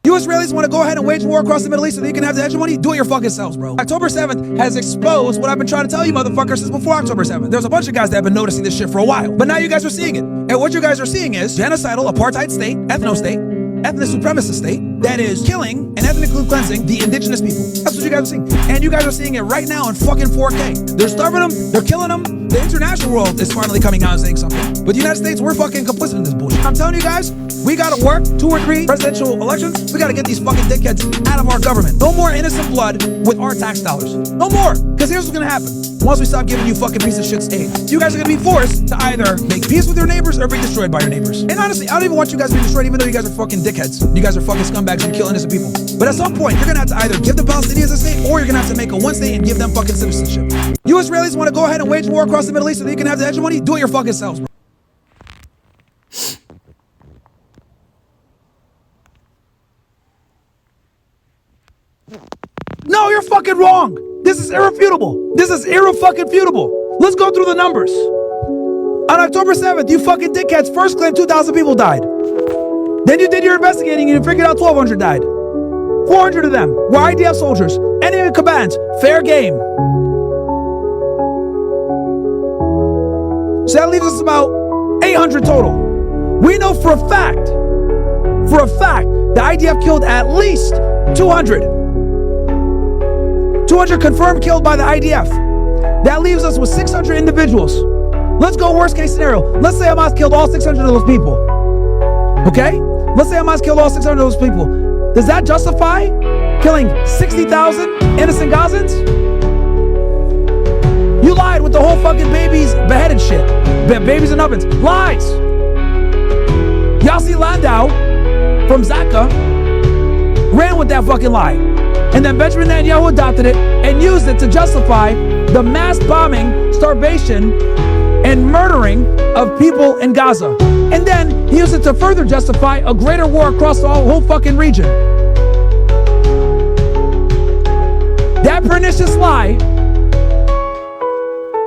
You Israelis want to go ahead and wage war across the Middle East so that you can have the hegemony? Do it your fucking selves, bro. October 7th has exposed what I've been trying to tell you motherfuckers since before October 7th. There's a bunch of guys that have been noticing this shit for a while. But now you guys are seeing it. And what you guys are seeing is genocidal apartheid state, ethno-state, ethnic supremacist state that is killing and ethnically cleansing the indigenous people. That's what you guys are seeing. And you guys are seeing it right now in fucking 4K. They're starving them. They're killing them. The international world is finally coming out and saying something. But the United States, we're fucking complicit in this bullshit. I'm telling you guys, we gotta work 2 or 3 presidential elections. We gotta get these fucking dickheads out of our government. No more innocent blood with our tax dollars. No more. Because here's what's gonna happen. Once we stop giving you fucking piece of shit aid, you guys are gonna be forced to either make peace with your neighbors or be destroyed by your neighbors. And honestly, I don't even want you guys to be destroyed, even though you guys are fucking dickheads. You guys are fucking scumbags and killing innocent people. But at some point, you're gonna have to either give the Palestinians a state or you're gonna have to make a one state and give them fucking citizenship. You Israelis want to go ahead and wage war across the Middle East so that you can have the hegemony? Do it your fucking selves, bro. No, you're fucking wrong. This is irrefutable. This is irre-fucking-futable. Let's go through the numbers. On October 7th, you fucking dickheads first claimed 2,000 people died. Then you did your investigating and you figured out 1,200 died. 400 of them were IDF soldiers, enemy combatants, fair game. So that leaves us about 800 total. We know for a fact, the IDF killed at least 200. 200 confirmed killed by the IDF. That leaves us with 600 individuals. Let's go worst case scenario. Let's say Hamas killed all 600 of those people. Okay? Let's say Hamas killed all 600 of those people. Does that justify killing 60,000 innocent Gazans? You lied with the whole fucking babies beheaded shit. Babies in ovens. Lies! Yossi Landau from Zaka ran with that fucking lie. And then Benjamin Netanyahu adopted it and used it to justify the mass bombing, starvation, and murdering of people in Gaza. And then he used it to further justify a greater war across the whole fucking region. That pernicious lie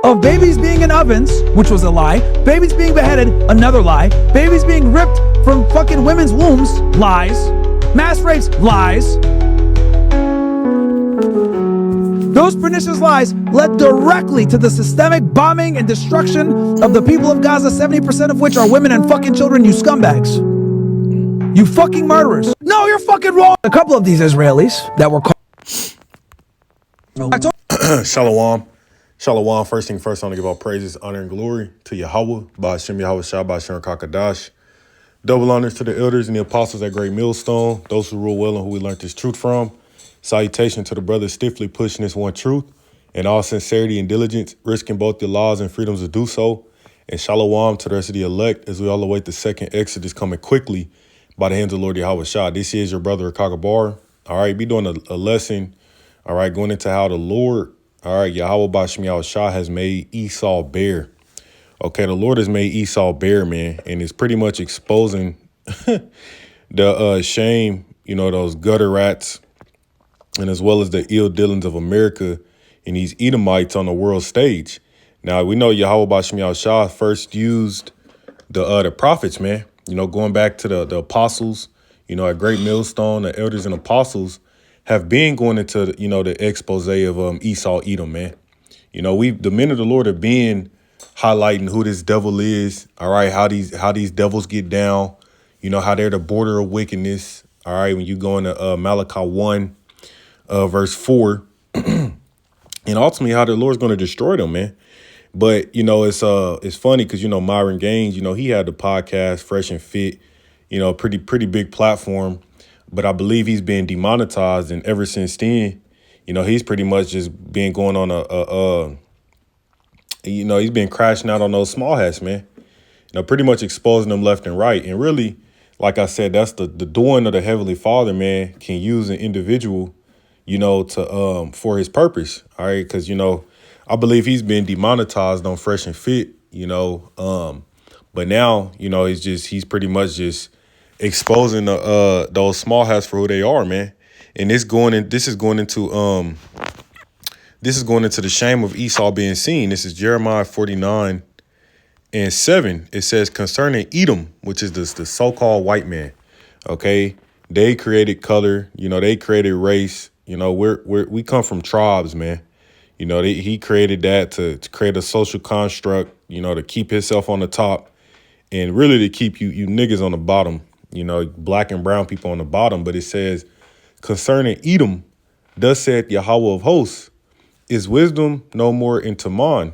of babies being in ovens, which was a lie, babies being beheaded, another lie, babies being ripped from fucking women's wombs, lies, mass rapes, lies. Those pernicious lies led directly to the systemic bombing and destruction of the people of Gaza, 70% of which are women and fucking children, you scumbags. You fucking murderers. No, you're fucking wrong. A couple of these Israelis that were called... Shalom. Shalom. First thing first, I want to give all praises, honor, and glory to Yahweh, Ba'ashem Yahweh Shah, Ba'ashem Kakadash. Double honors to the elders and the apostles at Great Millstone, those who rule well and who we learned this truth from. Salutation to the brothers stiffly pushing this one truth in all sincerity and diligence, risking both the laws and freedoms to do so. And shalom to the rest of the elect as we all await the second Exodus coming quickly by the hands of Lord Yahweh Shah. This is your brother, Kagabar. All right, be doing a lesson, all right, going into how the Lord, all right, Yahweh Ba'ashem Yahweh Shah has made Esau bare. Okay, the Lord has made Esau bare, man, and it's pretty much exposing the shame, you know, those gutter rats, and as well as the ill dealings of America and these Edomites on the world stage. Now, we know Yahweh Ba'ashem Yahweh Shah first used the prophets, man. You know, going back to the apostles, you know, at Great Millstone, the elders and apostles have been going into, you know, the expose of Esau, Edom, man. You know, the men of the Lord have been highlighting who this devil is, all right, how these devils get down, you know, how they're the border of wickedness, all right, when you go into Malachi 1, verse 4, and ultimately how the Lord's going to destroy them, man. But, you know, it's funny because, you know, Myron Gaines, you know, he had the podcast Fresh and Fit, you know, pretty big platform. But I believe he's been demonetized. And ever since then, you know, he's pretty much just been going on you know, he's been crashing out on those small hats, man. You know, pretty much exposing them left and right. And really, like I said, that's the doing of the Heavenly Father, man, can use an individual, you know, to for his purpose. All right. Because, you know, I believe he's been demonetized on Fresh and Fit, you know. But now, you know, he's pretty much just exposing those small hats for who they are, man. And this is going into the shame of Esau being seen. This is Jeremiah 49 and 7. It says concerning Edom, which is the so-called white man. Okay. They created color, they created race. We come from tribes, man. He created that to create a social construct, to keep himself on the top and really to keep you niggas on the bottom, black and brown people on the bottom. But it says, concerning Edom, thus saith Yahweh of hosts, is wisdom no more in Taman?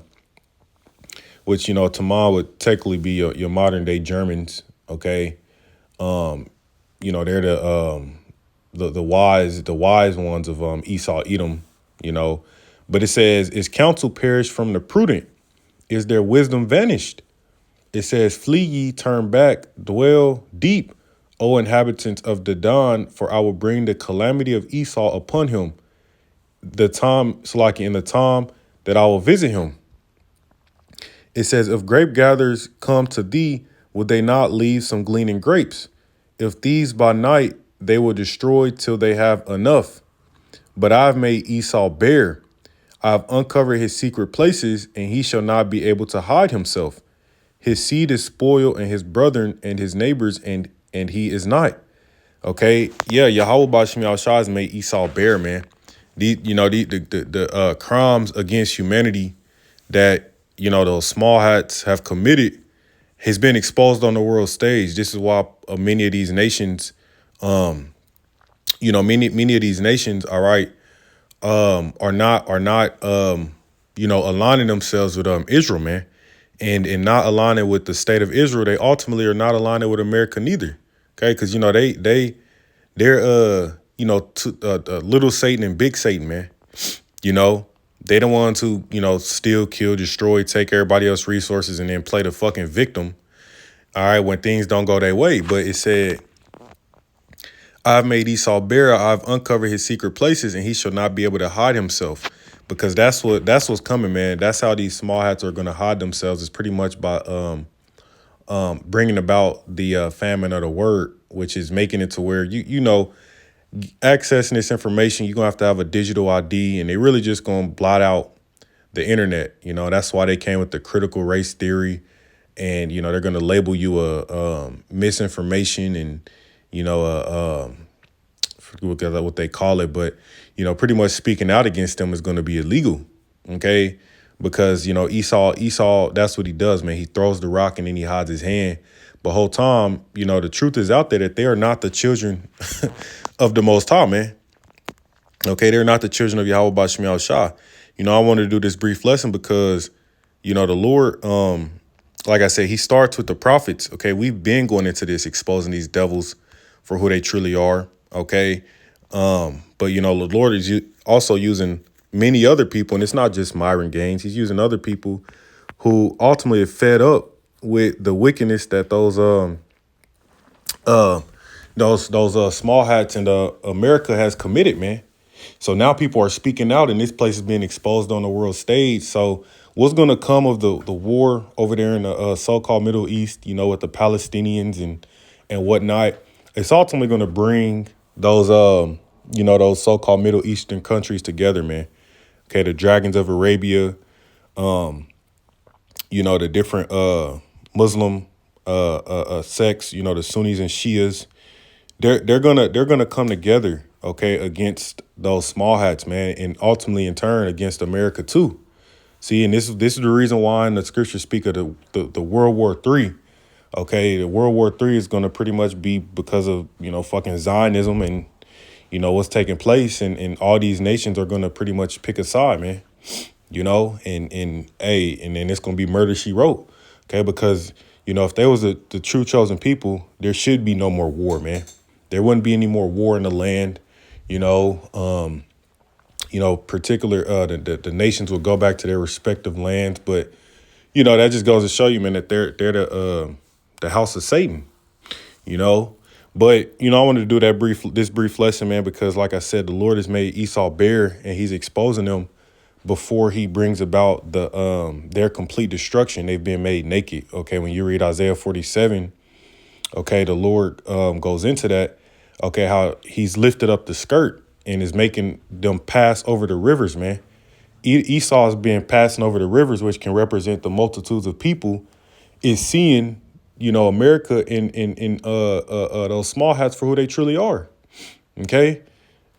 Which, Taman would technically be your modern day Germans, okay? They're the wise ones of Esau, Edom, But it says, is counsel perished from the prudent? Is their wisdom vanished? It says, flee ye, turn back, dwell deep, O inhabitants of Dedan, for I will bring the calamity of Esau upon him. The time, Salaki, in the time that I will visit him. It says, if grape gatherers come to thee, would they not leave some gleaning grapes? If these by night they will destroy till they have enough. But I have made Esau bare. I have uncovered his secret places, and he shall not be able to hide himself. His seed is spoiled, and his brethren and his neighbors, and he is not. Okay, yeah, Yahweh Bashim Yahshua has made Esau bare, man. The crimes against humanity that those small hats have committed has been exposed on the world stage. This is why many of these nations, many of these nations, all right, are not aligning themselves with Israel, man, and not aligning with the state of Israel. They ultimately are not aligning with America neither. Okay, because they're little Satan and big Satan, man. They the ones who steal, kill, destroy, take everybody else's resources, and then play the fucking victim. All right, when things don't go their way. But it said, I've made Esau bare, I've uncovered his secret places, and he shall not be able to hide himself. Because that's what's coming, man. That's how these small hats are going to hide themselves, is pretty much by bringing about the famine of the word, which is making it to where accessing this information, you're going to have a digital ID, and they really just going to blot out the internet. That's why they came with the critical race theory, and they're going to label you a misinformation and forget what they call it, but pretty much speaking out against them is going to be illegal. Okay, because Esau, that's what he does, man. He throws the rock and then he hides his hand. But whole time, the truth is out there that they are not the children of the Most High, man. Okay, they're not the children of Yahweh Bashim Yahushua. I wanted to do this brief lesson because, the Lord, like I said, he starts with the prophets. Okay, we've been going into this, exposing these devils for who they truly are. Okay, but the Lord is also using many other people, and it's not just Myron Gaines. He's using other people who ultimately are fed up with the wickedness that those small hats in America has committed, man. So now people are speaking out, and this place is being exposed on the world stage. So what's going to come of the war over there in the so-called Middle East, with the Palestinians and whatnot? It's ultimately going to bring those those so-called Middle Eastern countries together, man. Okay, the dragons of Arabia, the different Muslim sects, the Sunnis and Shias. They're gonna come together, okay, against those small hats, man, and ultimately in turn against America too. See, and this is the reason why in the scriptures speak of the World War III. Okay, the World War III is gonna pretty much be because of fucking Zionism and what's taking place, and all these nations are gonna pretty much pick a side, man. And then it's gonna be murder she wrote. Okay, because if there was the true chosen people, there should be no more war, man. There wouldn't be any more war in the land. The nations will go back to their respective lands, but that just goes to show you, man, that they're the house of Satan. But I wanted to do this brief lesson, man, because like I said, the Lord has made Esau bare, and he's exposing them before he brings about their complete destruction. They've been made naked. Okay, when you read Isaiah 47, okay, the Lord goes into that. Okay, how he's lifted up the skirt and is making them pass over the rivers, man. Esau is being passing over the rivers, which can represent the multitudes of people, is seeing America in those small hats for who they truly are. Okay,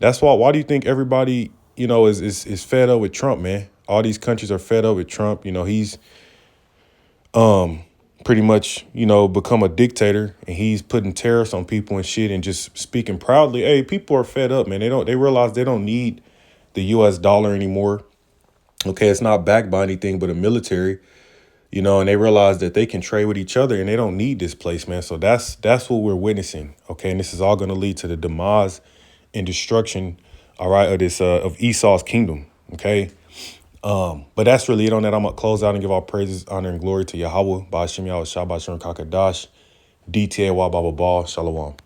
that's why do you think everybody is fed up with Trump, man? All these countries are fed up with Trump. He's pretty much become a dictator, and he's putting tariffs on people and shit, and just speaking proudly. Hey, people are fed up, man. They realize they don't need the U.S. dollar anymore. Okay, it's not backed by anything but a military. And they realize that they can trade with each other, and they don't need this place, man. So that's what we're witnessing. Okay, and this is all going to lead to the demise and destruction, all right, of this of Esau's kingdom. Okay, but that's really it on that. I'm gonna close out and give all praises, honor, and glory to Yahweh, Ba'ashem Yahweh Shah, Ba'ashem Kakadash, DTA Wa Baba Ball, Shalom.